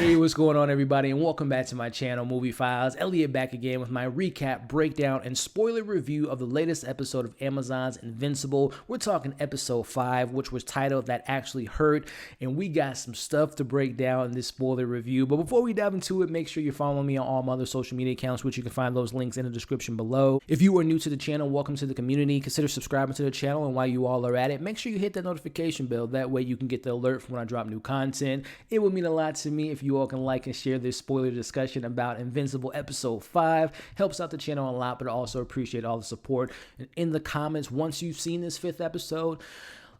Hey, what's going on, everybody, and welcome back to my channel, Movie Files. Elliot back again with my recap, breakdown, and spoiler review of the latest episode of Amazon's Invincible. We're talking episode 5, which was titled That Actually Hurt, and we got some stuff to break down in this spoiler review. But before we dive into it, make sure you're following me on all my other social media accounts, which you can find those links in the description below. If you are new to the channel, welcome to the community. Consider subscribing to the channel, and while you all are at it, make sure you hit that notification bell. That way you can get the alert from when I drop new content. It would mean a lot to me if you all can like and share this spoiler discussion about Invincible episode 5. Helps out the channel a lot, but I also appreciate all the support. And in the comments, once you've seen this 5th episode,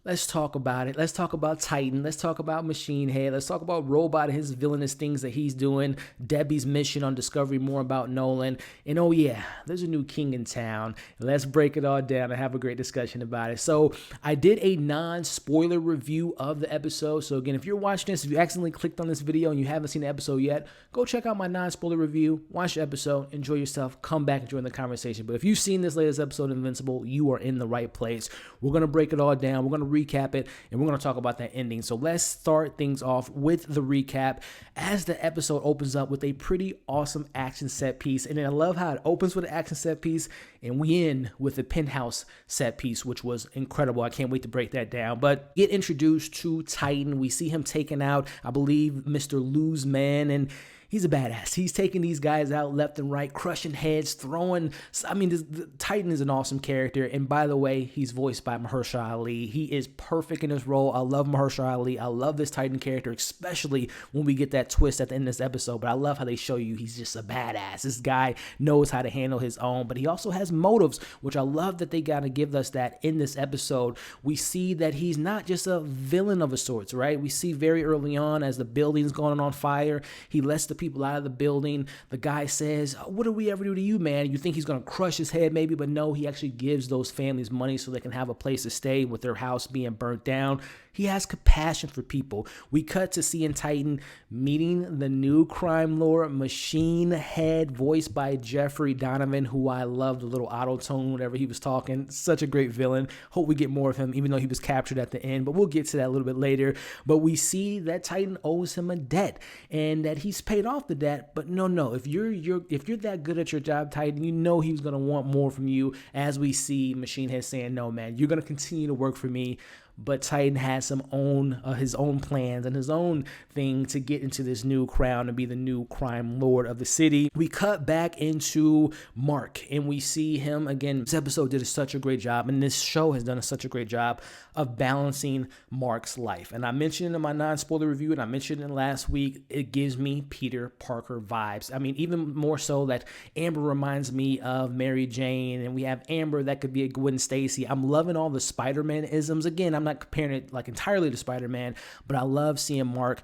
let's talk about it. Let's talk about Titan. Let's talk about Machine Head. Let's talk about Robot and his villainous things that he's doing. Debbie's mission on discovering more about Nolan. And oh yeah, there's a new king in town. Let's break it all down and have a great discussion about it. So I did a non-spoiler review of the episode. So again, if you're watching this, if you accidentally clicked on this video and you haven't seen the episode yet, go check out my non-spoiler review, watch the episode, enjoy yourself, come back and join the conversation. But if you've seen this latest episode of Invincible, you are in the right place. We're going to break it all down. We're going to recap it, and we're going to talk about that ending. So let's start things off with the recap as the episode opens up with a pretty awesome action set piece. And then I love how it opens with an action set piece and we end with the penthouse set piece, which was incredible. I can't wait to break that down. But get introduced to Titan. We see him taking out, I believe, Mr. Lose Man, and he's a badass. He's taking these guys out left and right, crushing heads, throwing. I mean, the Titan is an awesome character. And by the way, he's voiced by Mahershala Ali. He is perfect in his role. I love Mahershala Ali. I love this Titan character, especially when we get that twist at the end of this episode. But I love how they show you he's just a badass. This guy knows how to handle his own, but he also has motives, which I love that they got to give us that in this episode. We see that he's not just a villain of a sorts, right? We see very early on as the building's going on fire, he lets the people out of the building. The guy says, "What do we ever do to you, man?" You think he's going to crush his head maybe, but no, he actually gives those families money so they can have a place to stay with their house being burnt down. He has compassion for people. We cut to seeing Titan meeting the new crime lord, Machine Head, voiced by Jeffrey Donovan, who I loved, the little auto tone whenever he was talking. Such a great villain. Hope we get more of him, even though he was captured at the end, but we'll get to that a little bit later. But we see that Titan owes him a debt and that he's paid off the debt. But no, if you're that good at your job, Titan, you know he's going to want more from you, as we see Machine Head saying, "No, man, you're going to continue to work for me." But Titan has his own plans and his own thing to get into this new crown and be the new crime lord of the city. We cut back into Mark and we see him again. This episode did such a great job, and this show has done such a great job of balancing Mark's life. And I mentioned in my non-spoiler review, and I mentioned it last week, it gives me Peter Parker vibes. I mean, even more so that Amber reminds me of Mary Jane, and we have Amber that could be a Gwen Stacy. I'm loving all the Spider-Man isms. Again, I'm not comparing it like entirely to Spider-Man, but I love seeing Mark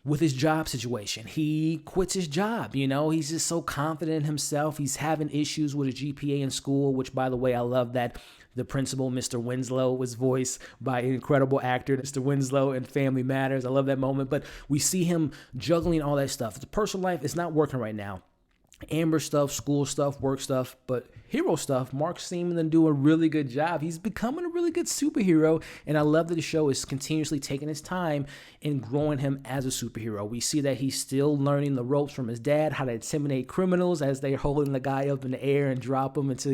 with his job situation. He quits his job, he's just so confident in himself. He's having issues with his GPA in school, which, by the way, I love that the principal, Mr. Winslow, was voiced by an incredible actor, Mr. Winslow in Family Matters. I love that moment. But we see him juggling all that stuff. The personal life is not working right now. Amber stuff, school stuff, work stuff, but hero stuff, Mark's seeming to do a really good job. He's becoming a really good superhero, and I love that the show is continuously taking his time in growing him as a superhero. We see that he's still learning the ropes from his dad, how to intimidate criminals as they're holding the guy up in the air and drop him until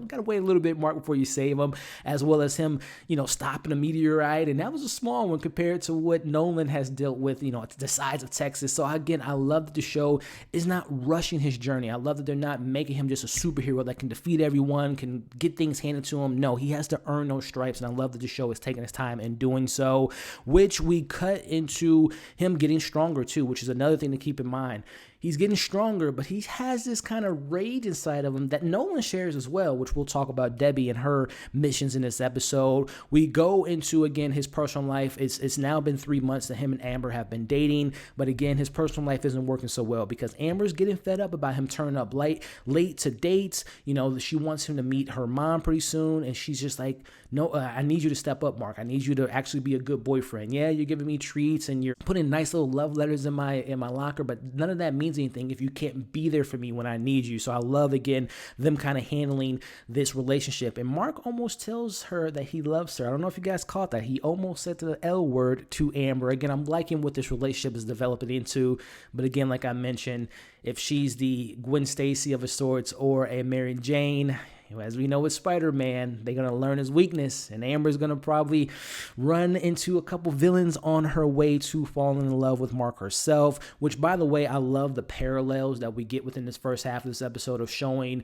gotta wait a little bit, Mark, before you save him, as well as him, stopping a meteorite, and that was a small one compared to what Nolan has dealt with, the size of Texas. So again, I love that the show is not rushing his journey. I love that they're not making him just a superhero that can defeat everyone, can get things handed to him. No, he has to earn those stripes, and I love that the show is taking his time in doing so, which we cut into him getting stronger too, which is another thing to keep in mind. He's getting stronger, but he has this kind of rage inside of him that Nolan shares as well, which we'll talk about Debbie and her missions in this episode. We go into, again, his personal life. It's now been 3 months that him and Amber have been dating, but again, his personal life isn't working so well because Amber's getting fed up about him turning up late to dates. She wants him to meet her mom pretty soon, and she's just like, "No, I need you to step up, Mark. I need you to actually be a good boyfriend. Yeah, you're giving me treats and you're putting nice little love letters in my locker, but none of that means means anything if you can't be there for me when I need you. So I love, again, them kind of handling this relationship. And Mark almost tells her that he loves her. I don't know if you guys caught that. He almost said the L word to Amber. Again, I'm liking what this relationship is developing into. But again, like I mentioned, if she's the Gwen Stacy of a sorts or a Mary Jane, as we know with Spider-Man, they're going to learn his weakness, and Amber's going to probably run into a couple villains on her way to falling in love with Mark herself, which, by the way, I love the parallels that we get within this first half of this episode of showing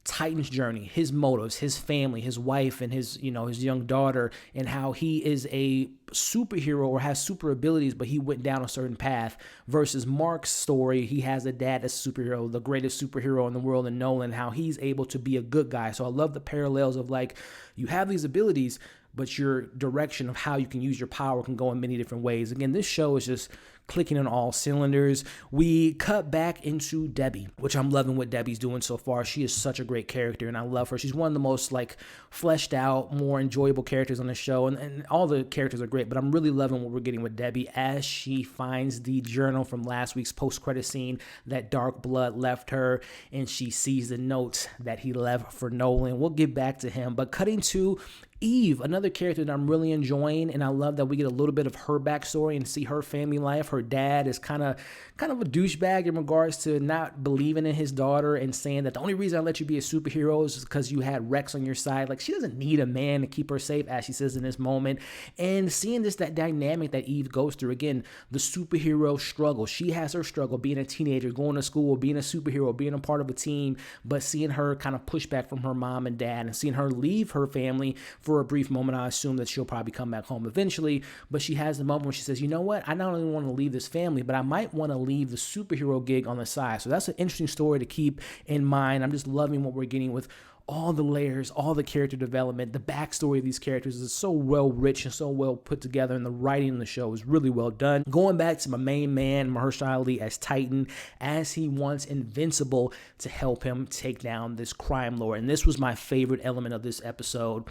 Titan's journey, his motives, his family, his wife, and his young daughter, and how he is a superhero or has super abilities, but he went down a certain path, versus Mark's story. He has a dad that's a superhero, the greatest superhero in the world in Nolan, how he's able to be a good guy. So I love the parallels of, like, you have these abilities, but your direction of how you can use your power can go in many different ways. Again, this show is just clicking on all cylinders. We cut back into Debbie, which I'm loving what Debbie's doing so far. She is such a great character, and I love her. She's one of the most, like, fleshed out, more enjoyable characters on the show, and all the characters are great, but I'm really loving what we're getting with Debbie as she finds the journal from last week's post-credit scene that Dark Blood left her, and she sees the notes that he left for Nolan. We'll get back to him, but cutting to Eve, another character that I'm really enjoying, and I love that we get a little bit of her backstory and see her family life. Her dad is kind of a douchebag in regards to not believing in his daughter and saying that the only reason I let you be a superhero is because you had Rex on your side. Like, she doesn't need a man to keep her safe, as she says in this moment. And seeing that dynamic that Eve goes through, again, the superhero struggle. She has her struggle being a teenager, going to school, being a superhero, being a part of a team, but seeing her kind of push back from her mom and dad, and seeing her leave her family for a brief moment. I assume that she'll probably come back home eventually, but she has the moment where she says, you know what, I not only want to leave this family, but I might want to leave the superhero gig on the side. So that's an interesting story to keep in mind. I'm just loving what we're getting with all the layers, all the character development. The backstory of these characters is so well rich and so well put together, and the writing in the show is really well done. Going back to my main man, Mahershala Ali as Titan, as he wants Invincible to help him take down this crime lord. And this was my favorite element of this episode.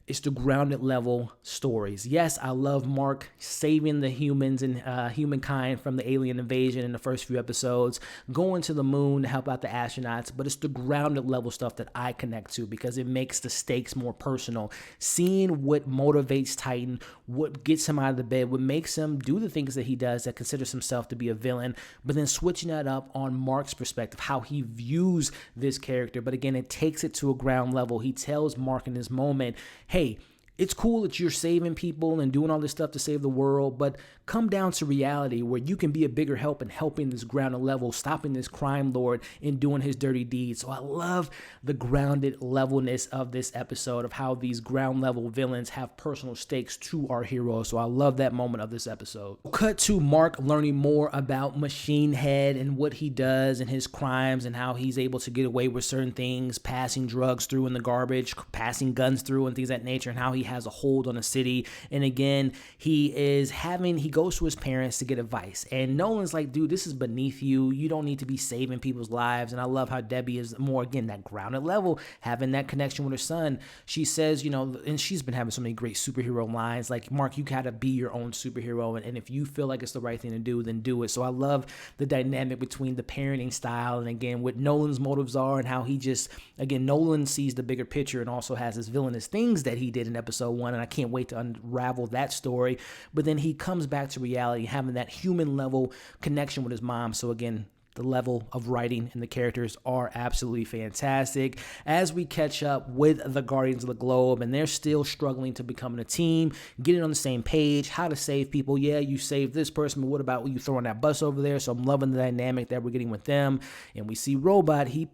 It's the grounded level stories. Yes, I love Mark saving the humans and humankind from the alien invasion in the first few episodes, going to the moon to help out the astronauts, but it's the grounded level stuff that I connect to because it makes the stakes more personal. Seeing what motivates Titan, what gets him out of the bed, what makes him do the things that he does that considers himself to be a villain, but then switching that up on Mark's perspective, how he views this character. But again, it takes it to a ground level. He tells Mark in this moment, hey, it's cool that you're saving people and doing all this stuff to save the world, but come down to reality where you can be a bigger help in helping this grounded level, stopping this crime lord and doing his dirty deeds. So I love the grounded levelness of this episode, of how these ground level villains have personal stakes to our heroes. So I love that moment of this episode. Cut to Mark learning more about Machine Head and what he does and his crimes and how he's able to get away with certain things, passing drugs through in the garbage, passing guns through and things of that nature, and how he has a hold on the city. And again, he goes to his parents to get advice, and Nolan's like, dude, this is beneath you. You don't need to be saving people's lives. And I love how Debbie is more, again, that grounded level, having that connection with her son. She says, and she's been having so many great superhero lines, like, Mark, you gotta be your own superhero, and if you feel like it's the right thing to do, then do it. So I love the dynamic between the parenting style and, again, what Nolan's motives are, and how he just, again, Nolan sees the bigger picture and also has his villainous things that he did in episode 1, and I can't wait to unravel that story. But then he comes back to reality, having that human level connection with his mom. So again, the level of writing and the characters are absolutely fantastic. As we catch up with the Guardians of the Globe, and they're still struggling to becoming a team, getting on the same page, how to save people. Yeah, you saved this person, but what about you throwing that bus over there? So I'm loving the dynamic that we're getting with them. And we see Robot, he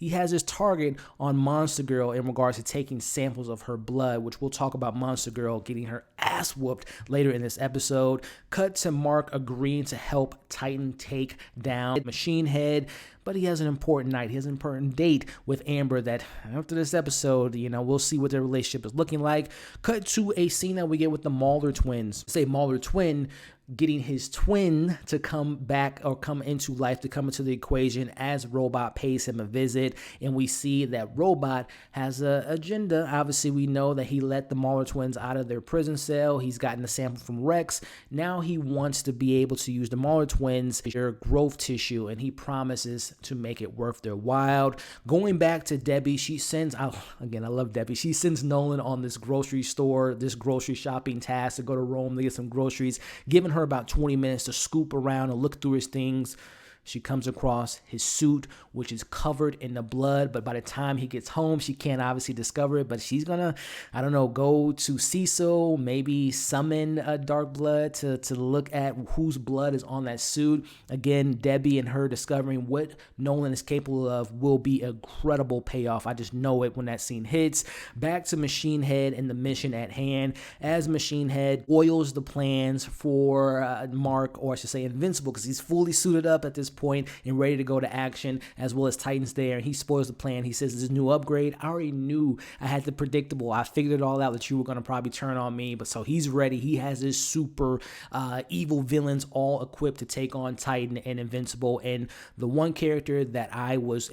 has his target on Monster Girl in regards to taking samples of her blood, which we'll talk about Monster Girl getting her ass whooped later in this episode. Cut to Mark agreeing to help Titan take down Machine Head, but he has an important night. He has an important date with Amber that after this episode, we'll see what their relationship is looking like. Cut to a scene that we get with the Mauler twins. Say Mauler twin getting his twin to come back or come into life, to come into the equation as Robot pays him a visit. And we see that Robot has an agenda. Obviously, we know that he let the Mauler twins out of their prison cell. He's gotten a sample from Rex. Now he wants to be able to use the Mauler twins, their growth tissue, and he promises to make it worth their while. Going back to Debbie, she sends, again, I love Debbie. She sends Nolan on this grocery shopping task to go to Rome to get some groceries, giving her about 20 minutes to scoop around and look through his things. She comes across his suit, which is covered in the blood, but by the time he gets home, she can't obviously discover it, but she's gonna, go to Cecil, maybe summon Dark Blood to look at whose blood is on that suit. Again, Debbie and her discovering what Nolan is capable of will be a incredible payoff. I just know it when that scene hits. Back to Machine Head and the mission at hand, as Machine Head oils the plans for Mark, or I should say Invincible, because he's fully suited up at this point and ready to go to action, as well as Titan's there, and he spoils the plan. He says, this new upgrade, I already knew I had the predictable. I figured it all out that you were going to probably turn on me, but so he's ready. He has his super evil villains all equipped to take on Titan and Invincible. And the one character that I was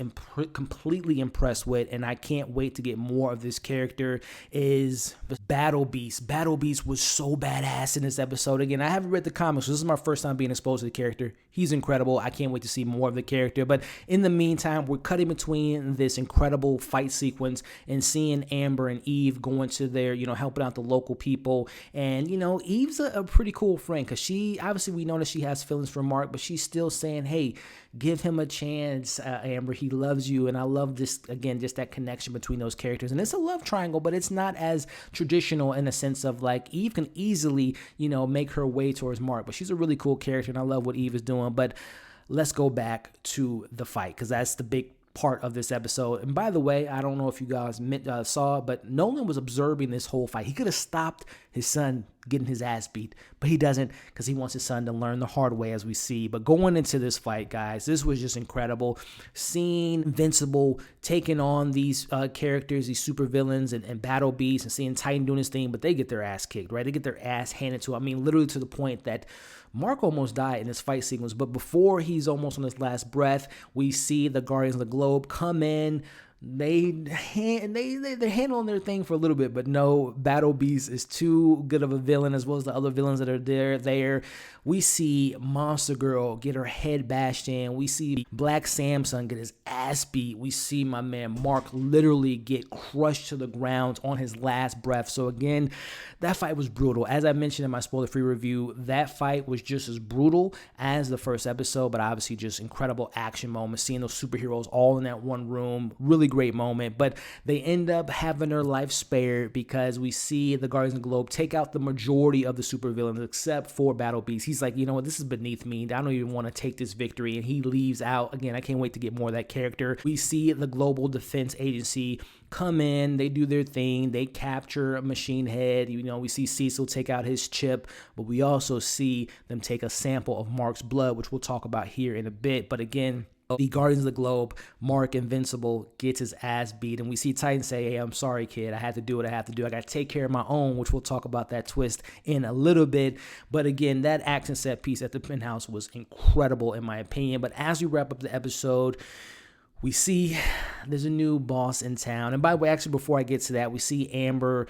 completely impressed with, and I can't wait to get more of this character, is Battle Beast. Battle Beast was so badass in this episode. Again, I haven't read the comics, so this is my first time being exposed to the character. He's incredible. I can't wait to see more of the character. But in the meantime, we're cutting between this incredible fight sequence and seeing Amber and Eve going to their, helping out the local people. And, Eve's a pretty cool friend, because obviously we know that she has feelings for Mark, but she's still saying, hey, give him a chance, Amber. He loves you. And I love this, again, just that connection between those characters. And it's a love triangle, but it's not as traditional in the sense of like Eve can easily, make her way towards Mark. But she's a really cool character, and I love what Eve is doing. But let's go back to the fight, because that's the big part of this episode. And by the way, I don't know if you guys saw, but Nolan was observing this whole fight. He could have stopped his son getting his ass beat, but he doesn't, because he wants his son to learn the hard way, as we see. But going into this fight, guys, this was just incredible. Seeing Invincible taking on these characters, these super villains and Battle Beasts, and seeing Titan doing his thing, but they get their ass kicked, right? They get their ass handed to them. I mean, literally to the point that Mark almost died in this fight sequence, but before he's almost on his last breath, we see the Guardians of the Globe come in. They're handling their thing for a little bit, but no, Battle Beast is too good of a villain, as well as the other villains that are there. We see Monster Girl get her head bashed in. We see Black Samson get his ass beat. We see my man Mark literally get crushed to the ground on his last breath. So again, that fight was brutal. As I mentioned in my spoiler-free review, that fight was just as brutal as the first episode, but obviously just incredible action moments, seeing those superheroes all in that one room. Really great moment, but they end up having their life spared because we see the Guardians of the Globe take out the majority of the supervillains except for Battle Beast. He's like, you know what, this is beneath me. I don't even want to take this victory, and he leaves out. Again, I can't wait to get more of that character. We see the Global Defense Agency come in, they do their thing, they capture Machine Head. We see Cecil take out his chip, but we also see them take a sample of Mark's blood, which we'll talk about here in a bit. But again, the Guardians of the Globe, Mark Invincible gets his ass beat, and we see Titan say, hey, I'm sorry, kid. I had to do what I have to do. I got to take care of my own, which we'll talk about that twist in a little bit. But again, that action set piece at the penthouse was incredible in my opinion. But as we wrap up the episode, we see there's a new boss in town. And by the way, actually, before I get to that, we see Amber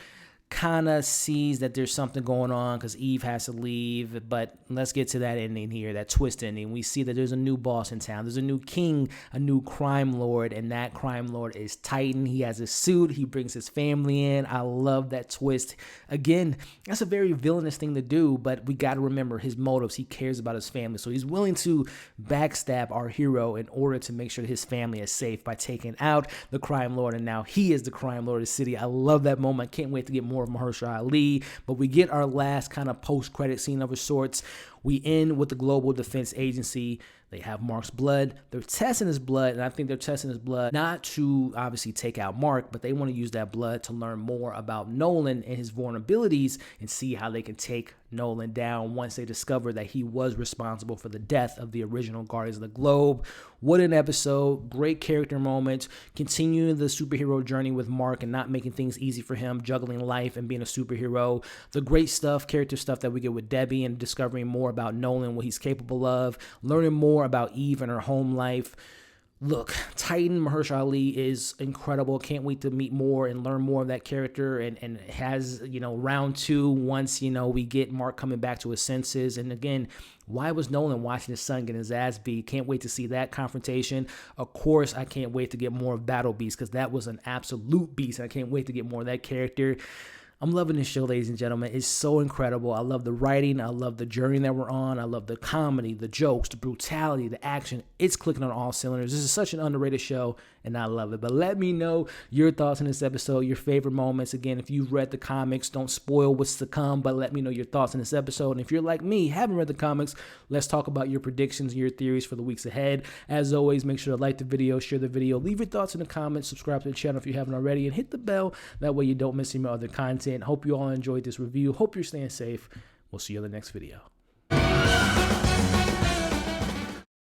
kind of sees that there's something going on because Eve has to leave. But let's get to that ending here, that twist ending. We see that there's a new boss in town. There's a new king, a new crime lord, and that crime lord is Titan. He has a suit. He brings his family in. I love that twist. Again, that's a very villainous thing to do, but we got to remember his motives. He cares about his family, so he's willing to backstab our hero in order to make sure that his family is safe by taking out the crime lord, and now he is the crime lord of the city. I love that moment. Can't wait to get more of Mahershala Ali. But we get our last kind of post-credit scene of sorts. We end with the Global Defense Agency. They have Mark's blood. They're testing his blood, and I think they're testing his blood not to obviously take out Mark, but they want to use that blood to learn more about Nolan and his vulnerabilities and see how they can take Nolan down once they discover that he was responsible for the death of the original Guardians of the Globe. What an episode. Great character moments. Continuing the superhero journey with Mark and not making things easy for him, juggling life and being a superhero. The great stuff, character stuff that we get with Debbie and discovering more about Nolan, what he's capable of, learning more about Eve and her home life. Look, Titan Mahershala Ali is incredible. Can't wait to meet more and learn more of that character. And has, round 2 once, we get Mark coming back to his senses. And again, why was Nolan watching his son get his ass beat? Can't wait to see that confrontation. Of course, I can't wait to get more of Battle Beast because that was an absolute beast. I can't wait to get more of that character. I'm loving this show, ladies and gentlemen. It's so incredible. I love the writing. I love the journey that we're on. I love the comedy, the jokes, the brutality, the action. It's clicking on all cylinders. This is such an underrated show, and I love it. But let me know your thoughts on this episode, your favorite moments. Again, if you've read the comics, don't spoil what's to come, but let me know your thoughts on this episode. And if you're like me, haven't read the comics, let's talk about your predictions and your theories for the weeks ahead. As always, make sure to like the video, share the video, leave your thoughts in the comments, subscribe to the channel if you haven't already, and hit the bell. That way you don't miss any other content. Hope you all enjoyed this review. Hope you're staying safe. We'll see you in the next video.